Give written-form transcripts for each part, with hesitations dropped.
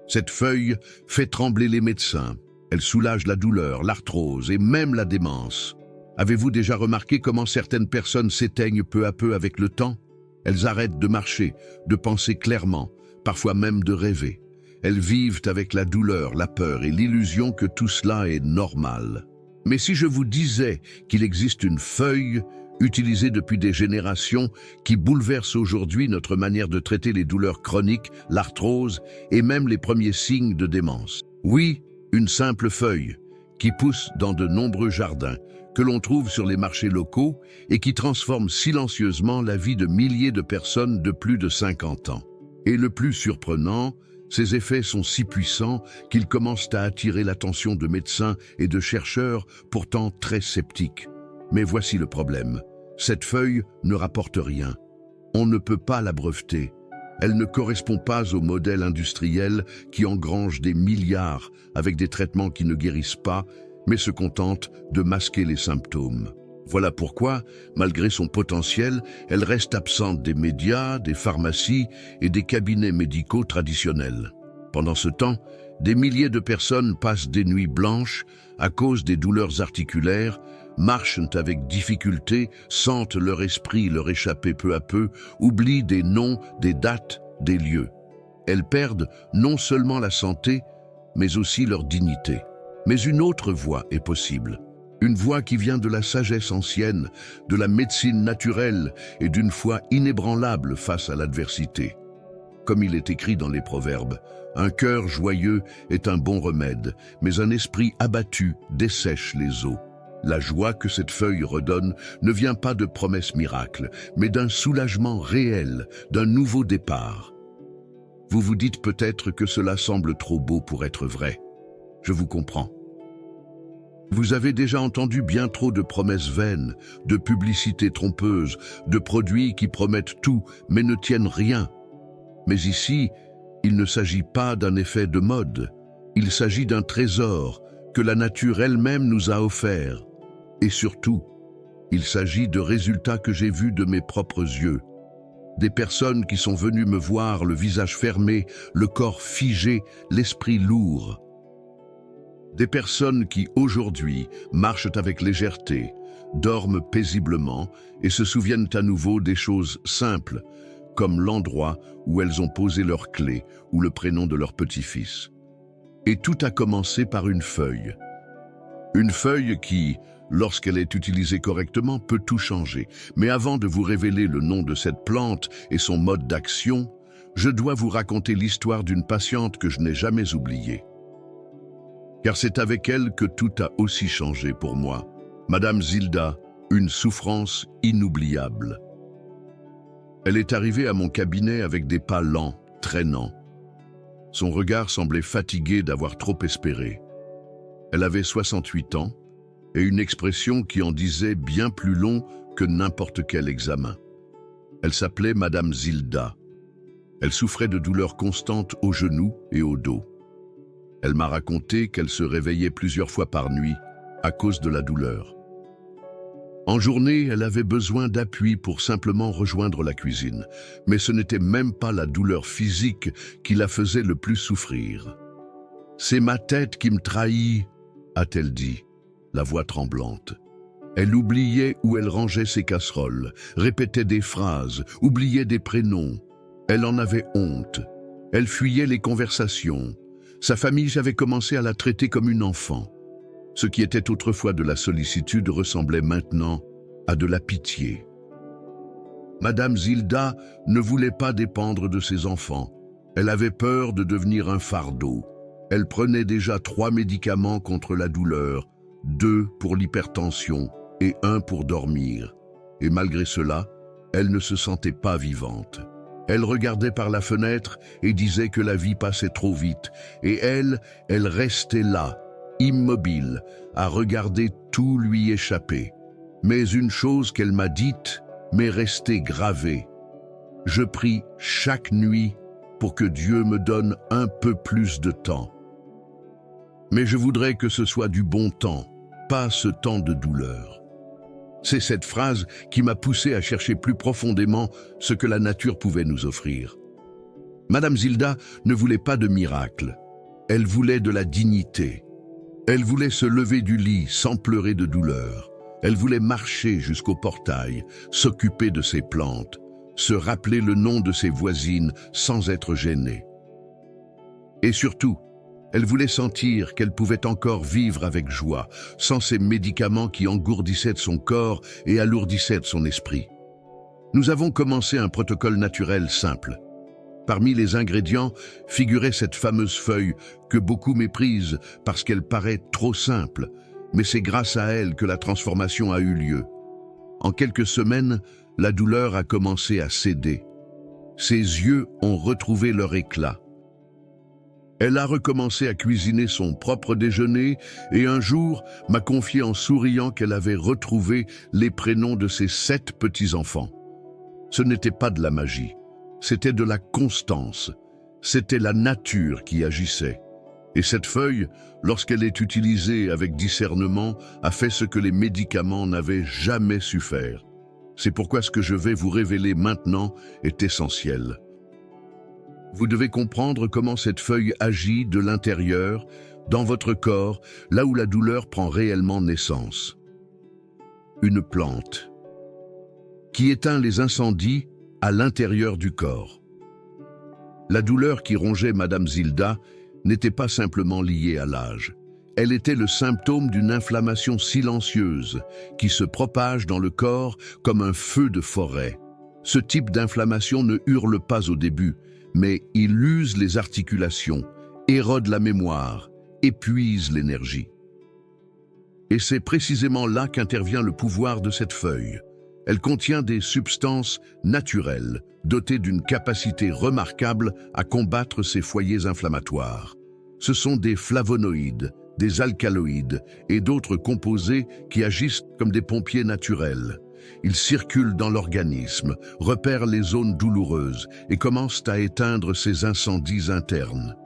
Cette feuille fait trembler les médecins. Elle soulage la douleur, l'arthrose et même la démence. Avez-vous déjà remarqué comment certaines personnes s'éteignent peu à peu avec le temps? Elles arrêtent de marcher, de penser clairement, parfois même de rêver. Elles vivent avec la douleur, la peur et l'illusion que tout cela est normal. Mais si je vous disais qu'il existe une feuille utilisée depuis des générations qui bouleverse aujourd'hui notre manière de traiter les douleurs chroniques, l'arthrose et même les premiers signes de démence? Oui, une simple feuille qui pousse dans de nombreux jardins, que l'on trouve sur les marchés locaux et qui transforme silencieusement la vie de milliers de personnes de plus de 50 ans. Et le plus surprenant, ces effets sont si puissants qu'ils commencent à attirer l'attention de médecins et de chercheurs pourtant très sceptiques. Mais voici le problème. Cette feuille ne rapporte rien. On ne peut pas la breveter. Elle ne correspond pas au modèle industriel qui engrange des milliards avec des traitements qui ne guérissent pas, mais se contentent de masquer les symptômes. Voilà pourquoi, malgré son potentiel, elle reste absente des médias, des pharmacies et des cabinets médicaux traditionnels. Pendant ce temps, des milliers de personnes passent des nuits blanches à cause des douleurs articulaires, marchent avec difficulté, sentent leur esprit leur échapper peu à peu, oublient des noms, des dates, des lieux. Elles perdent non seulement la santé, mais aussi leur dignité. Mais une autre voie est possible. Une voie qui vient de la sagesse ancienne, de la médecine naturelle et d'une foi inébranlable face à l'adversité. Comme il est écrit dans les Proverbes, un cœur joyeux est un bon remède, mais un esprit abattu dessèche les eaux. La joie que cette feuille redonne ne vient pas de promesses miracles, mais d'un soulagement réel, d'un nouveau départ. Vous vous dites peut-être que cela semble trop beau pour être vrai. Je vous comprends. Vous avez déjà entendu bien trop de promesses vaines, de publicités trompeuses, de produits qui promettent tout mais ne tiennent rien. Mais ici, il ne s'agit pas d'un effet de mode. Il s'agit d'un trésor que la nature elle-même nous a offert. Et surtout, il s'agit de résultats que j'ai vus de mes propres yeux. Des personnes qui sont venues me voir le visage fermé, le corps figé, l'esprit lourd. Des personnes qui, aujourd'hui, marchent avec légèreté, dorment paisiblement et se souviennent à nouveau des choses simples, comme l'endroit où elles ont posé leurs clés ou le prénom de leur petit-fils. Et tout a commencé par une feuille. Une feuille qui, lorsqu'elle est utilisée correctement, peut tout changer. Mais avant de vous révéler le nom de cette plante et son mode d'action, je dois vous raconter l'histoire d'une patiente que je n'ai jamais oubliée. Car c'est avec elle que tout a aussi changé pour moi. Madame Zilda, une souffrance inoubliable. Elle est arrivée à mon cabinet avec des pas lents, traînants. Son regard semblait fatigué d'avoir trop espéré. Elle avait 68 ans et une expression qui en disait bien plus long que n'importe quel examen. Elle s'appelait Madame Zilda. Elle souffrait de douleurs constantes aux genoux et au dos. Elle m'a raconté qu'elle se réveillait plusieurs fois par nuit à cause de la douleur. En journée, elle avait besoin d'appui pour simplement rejoindre la cuisine, mais ce n'était même pas la douleur physique qui la faisait le plus souffrir. « C'est ma tête qui me trahit », a-t-elle dit, la voix tremblante. Elle oubliait où elle rangeait ses casseroles, répétait des phrases, oubliait des prénoms. Elle en avait honte. Elle fuyait les conversations. Sa famille avait commencé à la traiter comme une enfant. Ce qui était autrefois de la sollicitude ressemblait maintenant à de la pitié. Madame Zilda ne voulait pas dépendre de ses enfants. Elle avait peur de devenir un fardeau. Elle prenait déjà 3 médicaments contre la douleur, 2 pour l'hypertension et 1 pour dormir. Et malgré cela, elle ne se sentait pas vivante. Elle regardait par la fenêtre et disait que la vie passait trop vite. Et elle restait là, immobile, à regarder tout lui échapper. Mais une chose qu'elle m'a dite m'est restée gravée. Je prie chaque nuit pour que Dieu me donne un peu plus de temps. Mais je voudrais que ce soit du bon temps, pas ce temps de douleur. C'est cette phrase qui m'a poussé à chercher plus profondément ce que la nature pouvait nous offrir. Madame Zilda ne voulait pas de miracle. Elle voulait de la dignité. Elle voulait se lever du lit sans pleurer de douleur. Elle voulait marcher jusqu'au portail, s'occuper de ses plantes, se rappeler le nom de ses voisines sans être gênée. Et surtout, elle voulait sentir qu'elle pouvait encore vivre avec joie, sans ces médicaments qui engourdissaient son corps et alourdissaient son esprit. Nous avons commencé un protocole naturel simple. Parmi les ingrédients figurait cette fameuse feuille que beaucoup méprisent parce qu'elle paraît trop simple, mais c'est grâce à elle que la transformation a eu lieu. En quelques semaines, la douleur a commencé à céder. Ses yeux ont retrouvé leur éclat. Elle a recommencé à cuisiner son propre déjeuner et un jour m'a confié en souriant qu'elle avait retrouvé les prénoms de ses 7 petits-enfants. Ce n'était pas de la magie, c'était de la constance, c'était la nature qui agissait. Et cette feuille, lorsqu'elle est utilisée avec discernement, a fait ce que les médicaments n'avaient jamais su faire. C'est pourquoi ce que je vais vous révéler maintenant est essentiel. Vous devez comprendre comment cette feuille agit de l'intérieur, dans votre corps, là où la douleur prend réellement naissance. Une plante qui éteint les incendies à l'intérieur du corps. La douleur qui rongeait Madame Zilda n'était pas simplement liée à l'âge. Elle était le symptôme d'une inflammation silencieuse qui se propage dans le corps comme un feu de forêt. Ce type d'inflammation ne hurle pas au début, mais il use les articulations, érode la mémoire, épuise l'énergie. Et c'est précisément là qu'intervient le pouvoir de cette feuille. Elle contient des substances naturelles, dotées d'une capacité remarquable à combattre ces foyers inflammatoires. Ce sont des flavonoïdes, des alcaloïdes et d'autres composés qui agissent comme des pompiers naturels. Ils circulent dans l'organisme, repèrent les zones douloureuses et commencent à éteindre ces incendies internes.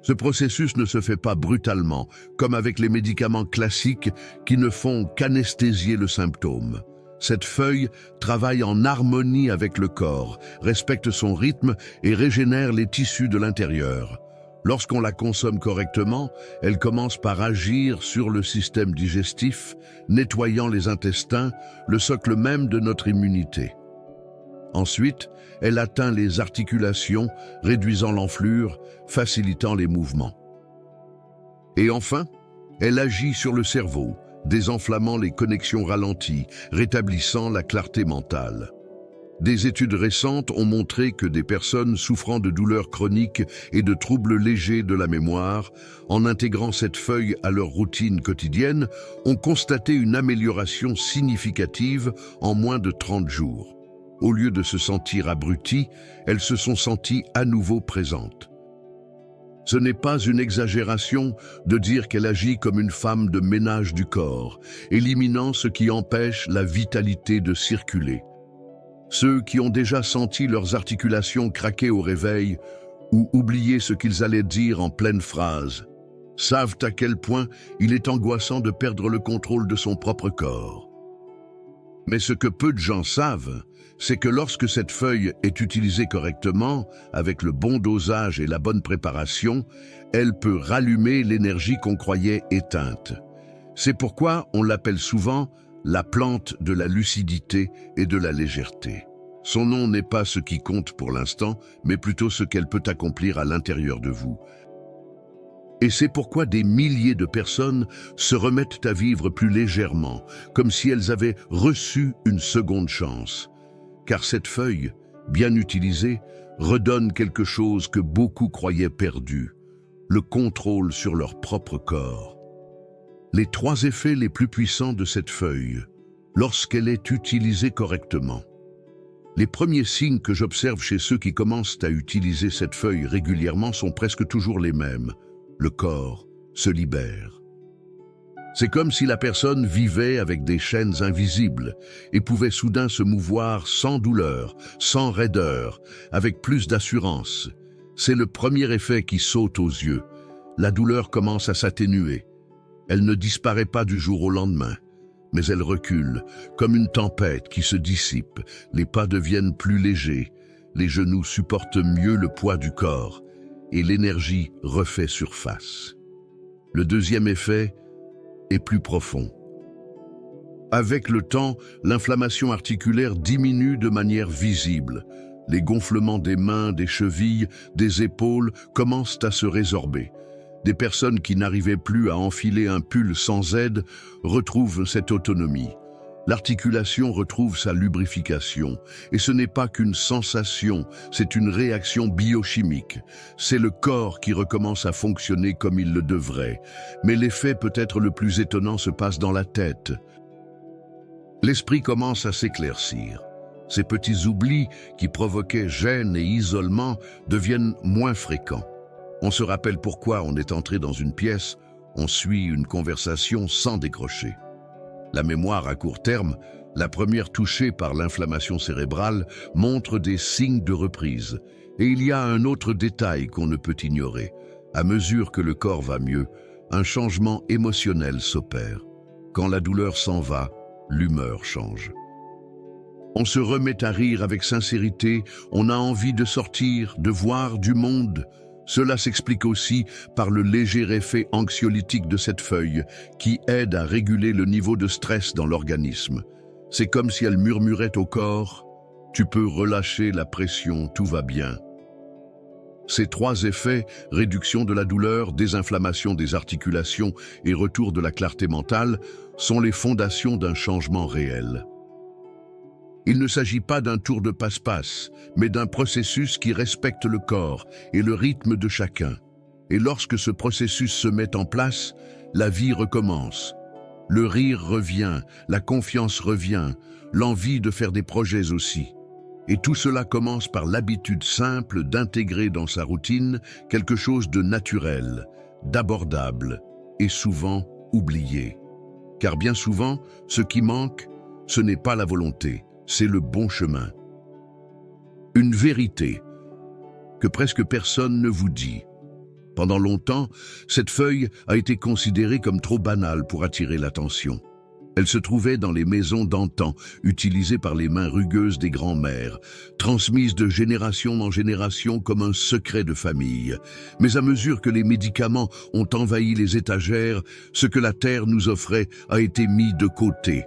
Ce processus ne se fait pas brutalement, comme avec les médicaments classiques qui ne font qu'anesthésier le symptôme. Cette feuille travaille en harmonie avec le corps, respecte son rythme et régénère les tissus de l'intérieur. Lorsqu'on la consomme correctement, elle commence par agir sur le système digestif, nettoyant les intestins, le socle même de notre immunité. Ensuite, elle atteint les articulations, réduisant l'enflure, facilitant les mouvements. Et enfin, elle agit sur le cerveau, désenflammant les connexions ralenties, rétablissant la clarté mentale. Des études récentes ont montré que des personnes souffrant de douleurs chroniques et de troubles légers de la mémoire, en intégrant cette feuille à leur routine quotidienne, ont constaté une amélioration significative en moins de 30 jours. Au lieu de se sentir abruties, elles se sont senties à nouveau présentes. Ce n'est pas une exagération de dire qu'elle agit comme une femme de ménage du corps, éliminant ce qui empêche la vitalité de circuler. Ceux qui ont déjà senti leurs articulations craquer au réveil ou oublié ce qu'ils allaient dire en pleine phrase savent à quel point il est angoissant de perdre le contrôle de son propre corps. Mais ce que peu de gens savent, c'est que lorsque cette feuille est utilisée correctement, avec le bon dosage et la bonne préparation, elle peut rallumer l'énergie qu'on croyait éteinte. C'est pourquoi on l'appelle souvent la plante de la lucidité et de la légèreté. Son nom n'est pas ce qui compte pour l'instant, mais plutôt ce qu'elle peut accomplir à l'intérieur de vous. Et c'est pourquoi des milliers de personnes se remettent à vivre plus légèrement, comme si elles avaient reçu une seconde chance. Car cette feuille, bien utilisée, redonne quelque chose que beaucoup croyaient perdu, le contrôle sur leur propre corps. Les 3 effets les plus puissants de cette feuille, lorsqu'elle est utilisée correctement. Les premiers signes que j'observe chez ceux qui commencent à utiliser cette feuille régulièrement sont presque toujours les mêmes. Le corps se libère. C'est comme si la personne vivait avec des chaînes invisibles et pouvait soudain se mouvoir sans douleur, sans raideur, avec plus d'assurance. C'est le premier effet qui saute aux yeux. La douleur commence à s'atténuer. Elle ne disparaît pas du jour au lendemain, mais elle recule, comme une tempête qui se dissipe. Les pas deviennent plus légers, les genoux supportent mieux le poids du corps et l'énergie refait surface. Le deuxième effet est plus profond. Avec le temps, l'inflammation articulaire diminue de manière visible. Les gonflements des mains, des chevilles, des épaules commencent à se résorber. Des personnes qui n'arrivaient plus à enfiler un pull sans aide retrouvent cette autonomie. L'articulation retrouve sa lubrification. Et ce n'est pas qu'une sensation, c'est une réaction biochimique. C'est le corps qui recommence à fonctionner comme il le devrait. Mais l'effet peut-être le plus étonnant se passe dans la tête. L'esprit commence à s'éclaircir. Ces petits oublis qui provoquaient gêne et isolement deviennent moins fréquents. On se rappelle pourquoi on est entré dans une pièce, on suit une conversation sans décrocher. La mémoire à court terme, la première touchée par l'inflammation cérébrale, montre des signes de reprise. Et il y a un autre détail qu'on ne peut ignorer. À mesure que le corps va mieux, un changement émotionnel s'opère. Quand la douleur s'en va, l'humeur change. On se remet à rire avec sincérité, on a envie de sortir, de voir du monde. Cela s'explique aussi par le léger effet anxiolytique de cette feuille qui aide à réguler le niveau de stress dans l'organisme. C'est comme si elle murmurait au corps « Tu peux relâcher la pression, tout va bien ». Ces trois effets, réduction de la douleur, désinflammation des articulations et retour de la clarté mentale, sont les fondations d'un changement réel. Il ne s'agit pas d'un tour de passe-passe, mais d'un processus qui respecte le corps et le rythme de chacun. Et lorsque ce processus se met en place, la vie recommence. Le rire revient, la confiance revient, l'envie de faire des projets aussi. Et tout cela commence par l'habitude simple d'intégrer dans sa routine quelque chose de naturel, d'abordable et souvent oublié. Car bien souvent, ce qui manque, ce n'est pas la volonté, c'est le bon chemin. Une vérité que presque personne ne vous dit. Pendant longtemps, cette feuille a été considérée comme trop banale pour attirer l'attention. Elle se trouvait dans les maisons d'antan, utilisée par les mains rugueuses des grands-mères, transmise de génération en génération comme un secret de famille. Mais à mesure que les médicaments ont envahi les étagères, ce que la terre nous offrait a été mis de côté.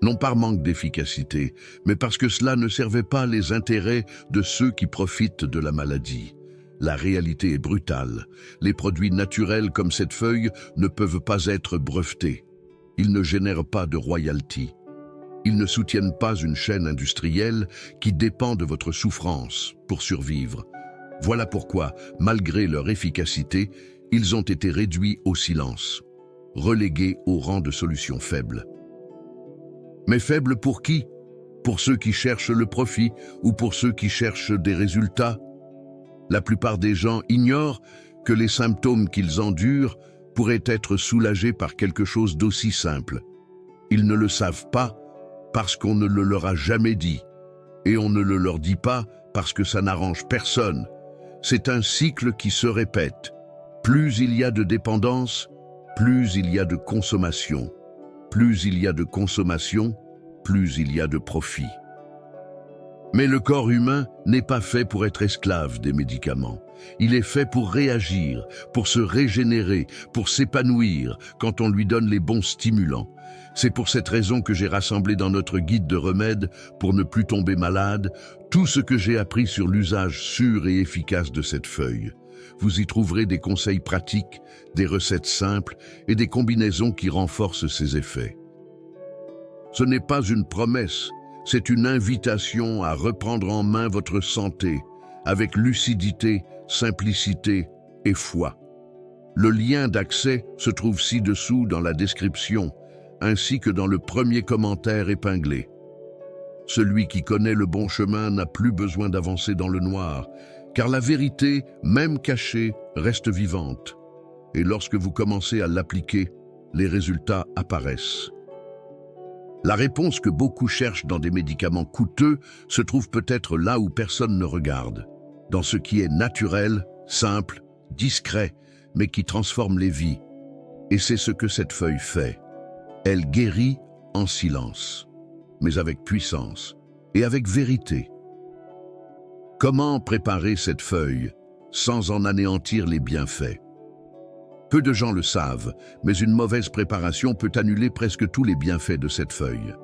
Non par manque d'efficacité, mais parce que cela ne servait pas les intérêts de ceux qui profitent de la maladie. La réalité est brutale. Les produits naturels comme cette feuille ne peuvent pas être brevetés. Ils ne génèrent pas de royalties. Ils ne soutiennent pas une chaîne industrielle qui dépend de votre souffrance pour survivre. Voilà pourquoi, malgré leur efficacité, ils ont été réduits au silence, relégués au rang de solutions faibles. Mais faibles pour qui? Pour ceux qui cherchent le profit ou pour ceux qui cherchent des résultats? La plupart des gens ignorent que les symptômes qu'ils endurent pourraient être soulagés par quelque chose d'aussi simple. Ils ne le savent pas parce qu'on ne le leur a jamais dit. Et on ne le leur dit pas parce que ça n'arrange personne. C'est un cycle qui se répète. Plus il y a de dépendance, plus il y a de consommation. Plus il y a de consommation, plus il y a de profit. Mais le corps humain n'est pas fait pour être esclave des médicaments. Il est fait pour réagir, pour se régénérer, pour s'épanouir quand on lui donne les bons stimulants. C'est pour cette raison que j'ai rassemblé dans notre guide de remèdes, pour ne plus tomber malade, tout ce que j'ai appris sur l'usage sûr et efficace de cette feuille. Vous y trouverez des conseils pratiques, des recettes simples et des combinaisons qui renforcent ses effets. Ce n'est pas une promesse, c'est une invitation à reprendre en main votre santé avec lucidité, simplicité et foi. Le lien d'accès se trouve ci-dessous dans la description, ainsi que dans le premier commentaire épinglé. Celui qui connaît le bon chemin n'a plus besoin d'avancer dans le noir, car la vérité, même cachée, reste vivante. Et lorsque vous commencez à l'appliquer, les résultats apparaissent. La réponse que beaucoup cherchent dans des médicaments coûteux se trouve peut-être là où personne ne regarde, dans ce qui est naturel, simple, discret, mais qui transforme les vies. Et c'est ce que cette feuille fait. Elle guérit en silence, mais avec puissance et avec vérité. Comment préparer cette feuille sans en anéantir les bienfaits? Peu de gens le savent, mais une mauvaise préparation peut annuler presque tous les bienfaits de cette feuille.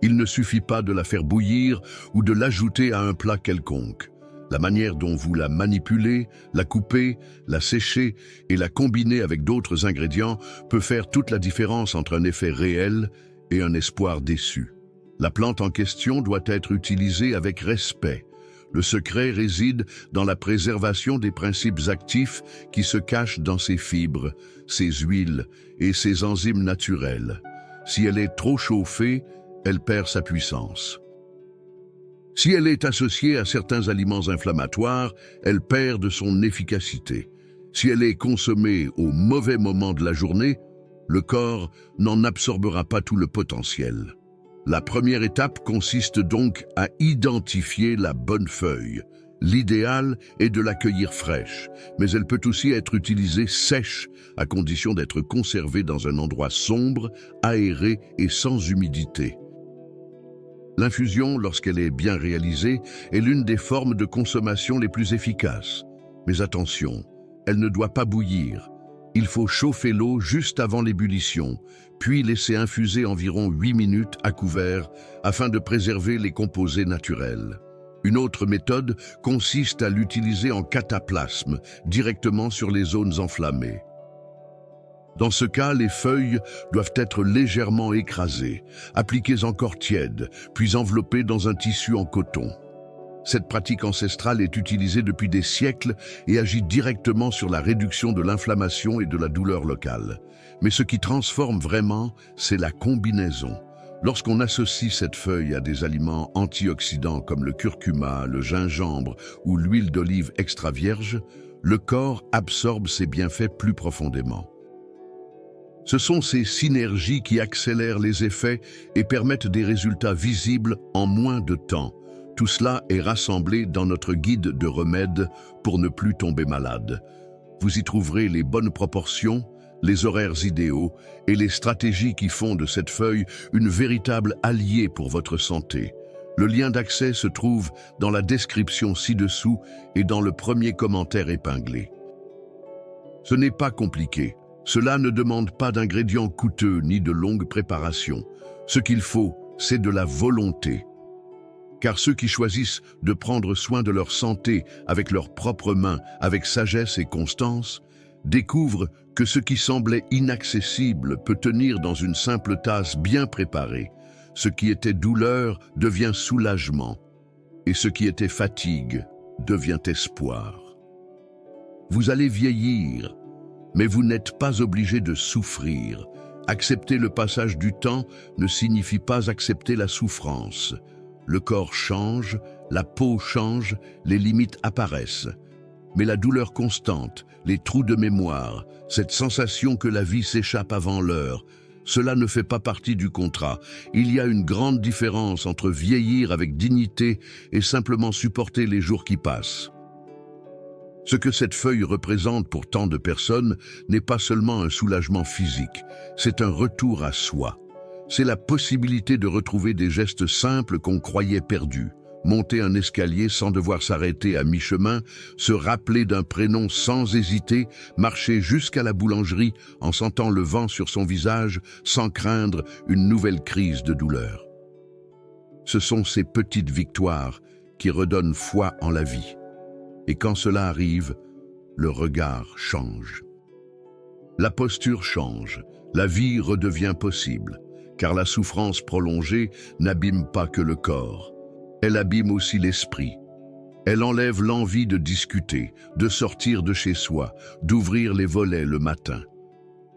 Il ne suffit pas de la faire bouillir ou de l'ajouter à un plat quelconque. La manière dont vous la manipulez, la coupez, la séchez et la combinez avec d'autres ingrédients peut faire toute la différence entre un effet réel et un espoir déçu. La plante en question doit être utilisée avec respect. Le secret réside dans la préservation des principes actifs qui se cachent dans ses fibres, ses huiles et ses enzymes naturelles. Si elle est trop chauffée, elle perd sa puissance. Si elle est associée à certains aliments inflammatoires, elle perd de son efficacité. Si elle est consommée au mauvais moment de la journée, le corps n'en absorbera pas tout le potentiel. La première étape consiste donc à identifier la bonne feuille. L'idéal est de l'accueillir fraîche, mais elle peut aussi être utilisée sèche, à condition d'être conservée dans un endroit sombre, aéré et sans humidité. L'infusion, lorsqu'elle est bien réalisée, est l'une des formes de consommation les plus efficaces. Mais attention, elle ne doit pas bouillir. Il faut chauffer l'eau juste avant l'ébullition, puis laisser infuser environ 8 minutes à couvert afin de préserver les composés naturels. Une autre méthode consiste à l'utiliser en cataplasme, directement sur les zones enflammées. Dans ce cas, les feuilles doivent être légèrement écrasées, appliquées encore tièdes, puis enveloppées dans un tissu en coton. Cette pratique ancestrale est utilisée depuis des siècles et agit directement sur la réduction de l'inflammation et de la douleur locale. Mais ce qui transforme vraiment, c'est la combinaison. Lorsqu'on associe cette feuille à des aliments antioxydants comme le curcuma, le gingembre ou l'huile d'olive extra vierge, le corps absorbe ces bienfaits plus profondément. Ce sont ces synergies qui accélèrent les effets et permettent des résultats visibles en moins de temps. Tout cela est rassemblé dans notre guide de remèdes pour ne plus tomber malade. Vous y trouverez les bonnes proportions, les horaires idéaux et les stratégies qui font de cette feuille une véritable alliée pour votre santé. Le lien d'accès se trouve dans la description ci-dessous et dans le premier commentaire épinglé. Ce n'est pas compliqué. Cela ne demande pas d'ingrédients coûteux ni de longues préparations. Ce qu'il faut, c'est de la volonté. Car ceux qui choisissent de prendre soin de leur santé avec leurs propres mains, avec sagesse et constance, découvrent que ce qui semblait inaccessible peut tenir dans une simple tasse bien préparée. Ce qui était douleur devient soulagement, et ce qui était fatigue devient espoir. Vous allez vieillir, mais vous n'êtes pas obligé de souffrir. Accepter le passage du temps ne signifie pas accepter la souffrance. Le corps change, la peau change, les limites apparaissent. Mais la douleur constante, les trous de mémoire, cette sensation que la vie s'échappe avant l'heure, cela ne fait pas partie du contrat. Il y a une grande différence entre vieillir avec dignité et simplement supporter les jours qui passent. Ce que cette feuille représente pour tant de personnes n'est pas seulement un soulagement physique, c'est un retour à soi. C'est la possibilité de retrouver des gestes simples qu'on croyait perdus. Monter un escalier sans devoir s'arrêter à mi-chemin, se rappeler d'un prénom sans hésiter, marcher jusqu'à la boulangerie en sentant le vent sur son visage sans craindre une nouvelle crise de douleur. Ce sont ces petites victoires qui redonnent foi en la vie. Et quand cela arrive, le regard change. La posture change, la vie redevient possible, car la souffrance prolongée n'abîme pas que le corps. Elle abîme aussi l'esprit. Elle enlève l'envie de discuter, de sortir de chez soi, d'ouvrir les volets le matin.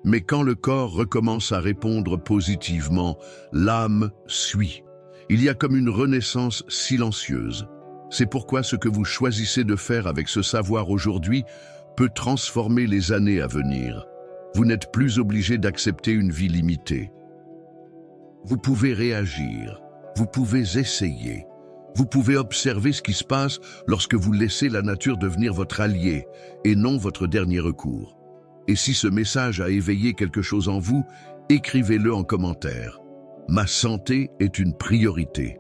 Mais quand le corps recommence à répondre positivement, l'âme suit. Il y a comme une renaissance silencieuse. C'est pourquoi ce que vous choisissez de faire avec ce savoir aujourd'hui peut transformer les années à venir. Vous n'êtes plus obligé d'accepter une vie limitée. Vous pouvez réagir, vous pouvez essayer, vous pouvez observer ce qui se passe lorsque vous laissez la nature devenir votre allié et non votre dernier recours. Et si ce message a éveillé quelque chose en vous, écrivez-le en commentaire. Ma santé est une priorité.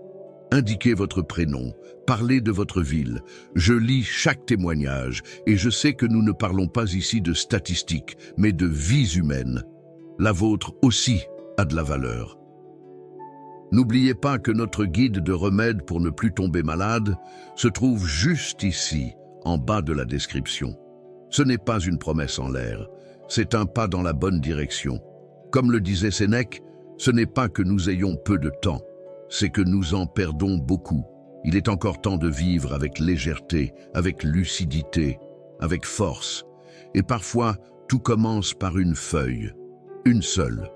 Indiquez votre prénom, parlez de votre ville. Je lis chaque témoignage et je sais que nous ne parlons pas ici de statistiques, mais de vies humaines. La vôtre aussi a de la valeur. N'oubliez pas que notre guide de remède pour ne plus tomber malade se trouve juste ici, en bas de la description. Ce n'est pas une promesse en l'air, c'est un pas dans la bonne direction. Comme le disait Sénèque, ce n'est pas que nous ayons peu de temps, c'est que nous en perdons beaucoup. Il est encore temps de vivre avec légèreté, avec lucidité, avec force. Et parfois, tout commence par une feuille, une seule.